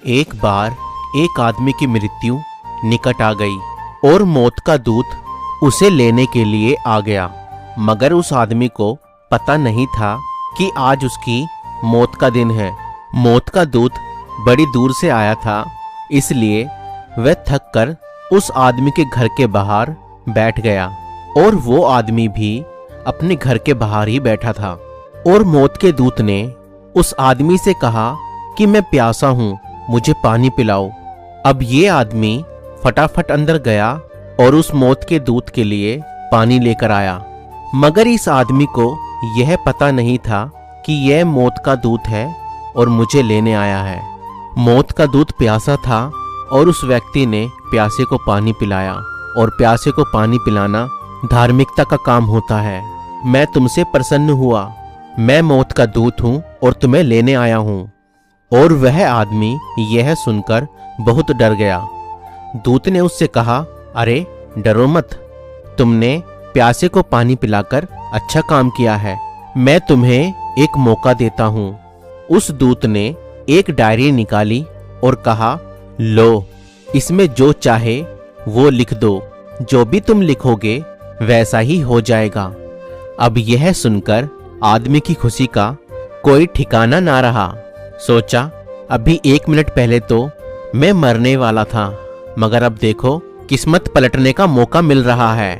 एक बार एक आदमी की मृत्यु निकट आ गई और मौत का दूत उसे लेने के लिए आ गया, मगर उस आदमी को पता नहीं था कि आज उसकी मौत का दिन है। मौत का दूत बड़ी दूर से आया था, इसलिए वह थक कर उस आदमी के घर के बाहर बैठ गया और वो आदमी भी अपने घर के बाहर ही बैठा था। और मौत के दूत ने उस आदमी से कहा कि मैं प्यासा हूँ, मुझे पानी पिलाओ। अब ये आदमी फटाफट अंदर गया और उस मौत के दूत के लिए पानी लेकर आया, मगर इस आदमी को यह पता नहीं था कि यह मौत का दूत है और मुझे लेने आया है। मौत का दूत प्यासा था और उस व्यक्ति ने प्यासे को पानी पिलाया, और प्यासे को पानी पिलाना धार्मिकता का काम होता है। मैं तुमसे प्रसन्न हुआ, मैं मौत का दूत हूँ और तुम्हें लेने आया हूँ। और वह आदमी यह सुनकर बहुत डर गया। दूत ने उससे कहा, अरे डरो मत, तुमने प्यासे को पानी पिलाकर अच्छा काम किया है। मैं तुम्हें एक मौका देता हूँ। उस दूत ने एक डायरी निकाली और कहा, लो, इसमें जो चाहे वो लिख दो, जो भी तुम लिखोगे वैसा ही हो जाएगा। अब यह सुनकर आदमी की खुशी का कोई ठिकाना ना रहा। सोचा, अभी 1 मिनट पहले तो मैं मरने वाला था, मगर अब देखो किस्मत पलटने का मौका मिल रहा है।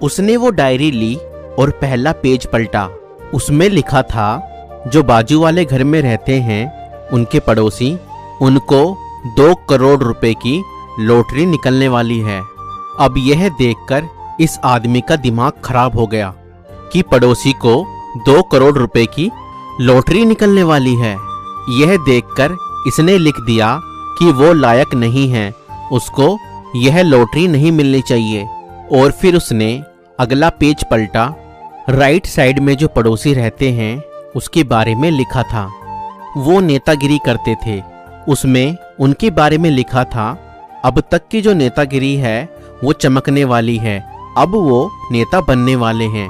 उसने वो डायरी ली और पहला पेज पलटा। उसमें लिखा था, जो बाजू वाले घर में रहते हैं उनके पड़ोसी, उनको 2 करोड़ रुपए की लॉटरी निकलने वाली है। अब यह देखकर इस आदमी का दिमाग खराब हो गया कि पड़ोसी को 2 करोड़ रुपए की लॉटरी निकलने वाली है। यह देखकर इसने लिख दिया कि वो लायक नहीं है, उसको यह लॉटरी नहीं मिलनी चाहिए। और फिर उसने अगला पेज पलटा। राइट साइड में जो पड़ोसी रहते हैं उसके बारे में लिखा था। वो नेतागिरी करते थे। उसमें उनके बारे में लिखा था, अब तक की जो नेतागिरी है वो चमकने वाली है, अब वो नेता बनने वाले हैं।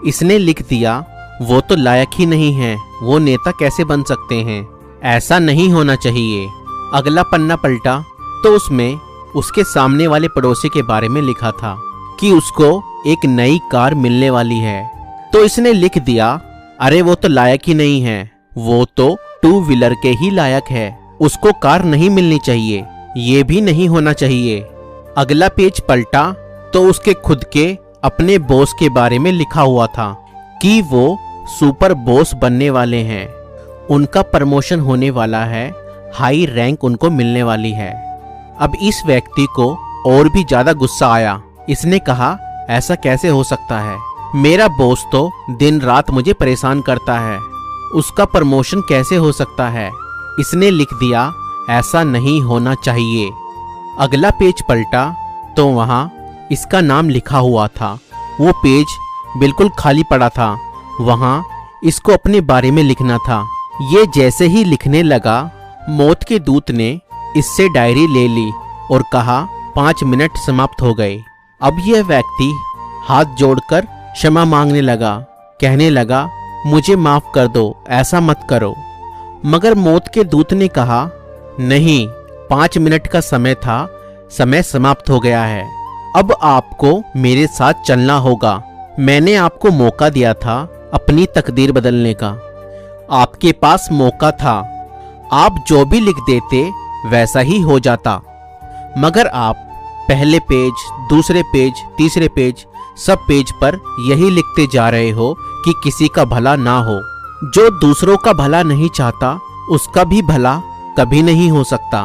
इसने लिख दिया, वो तो लायक ही नहीं है, वो नेता कैसे बन सकते हैं, ऐसा नहीं होना चाहिए। अगला पन्ना पलटा तो उसमें उसके सामने वाले पड़ोसी के बारे में लिखा था कि उसको एक नई कार मिलने वाली है। तो इसने लिख दिया, अरे वो तो लायक ही नहीं है, वो तो 2 व्हीलर के ही लायक है, उसको कार नहीं मिलनी चाहिए, ये भी नहीं होना चाहिए। अगला पेज पलटा तो उसके खुद के अपने बॉस के बारे में लिखा हुआ था कि वो सुपर बॉस बनने वाले हैं, उनका प्रमोशन होने वाला है, हाई रैंक उनको मिलने वाली है। अब इस व्यक्ति को और भी ज्यादा गुस्सा आया। इसने कहा, ऐसा कैसे हो सकता है, मेरा बॉस तो दिन रात मुझे परेशान करता है, उसका प्रमोशन कैसे हो सकता है। इसने लिख दिया, ऐसा नहीं होना चाहिए। अगला पेज पलटा तो वहाँ इसका नाम लिखा हुआ था। वो पेज बिल्कुल खाली पड़ा था, वहाँ इसको अपने बारे में लिखना था। ये जैसे ही लिखने लगा, मौत के दूत ने इससे डायरी ले ली और कहा, 5 मिनट समाप्त हो गए। अब यह व्यक्ति हाथ जोड़कर क्षमा मांगने लगा, कहने लगा, मुझे माफ कर दो, ऐसा मत करो। मगर मौत के दूत ने कहा, नहीं, 5 मिनट का समय था, समय समाप्त हो गया है, अब आपको मेरे साथ चलना होगा। मैंने आपको मौका दिया था अपनी तकदीर बदलने का, आपके पास मौका था, आप जो भी लिख देते वैसा ही हो जाता, मगर आप पहले पेज, दूसरे पेज, तीसरे पेज, सब पेज पर यही लिखते जा रहे हो कि किसी का भला ना हो। जो दूसरों का भला नहीं चाहता उसका भी भला कभी नहीं हो सकता।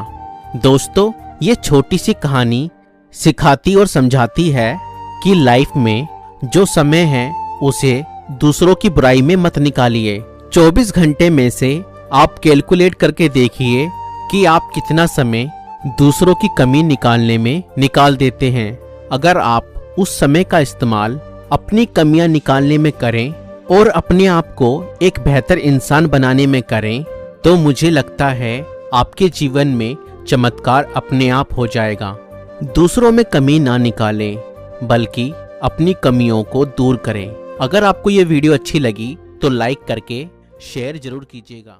दोस्तों, ये छोटी सी कहानी सिखाती और समझाती है कि लाइफ में जो समय है उसे दूसरों की बुराई में मत निकालिए। 24 घंटे में से आप कैलकुलेट करके देखिए कि आप कितना समय दूसरों की कमी निकालने में निकाल देते हैं। अगर आप उस समय का इस्तेमाल अपनी कमियां निकालने में करें और अपने आप को एक बेहतर इंसान बनाने में करें, तो मुझे लगता है आपके जीवन में चमत्कार अपने आप हो जाएगा। दूसरों में कमी ना निकालें, बल्कि अपनी कमियों को दूर करें। अगर आपको ये वीडियो अच्छी लगी तो लाइक करके शेयर जरूर कीजिएगा।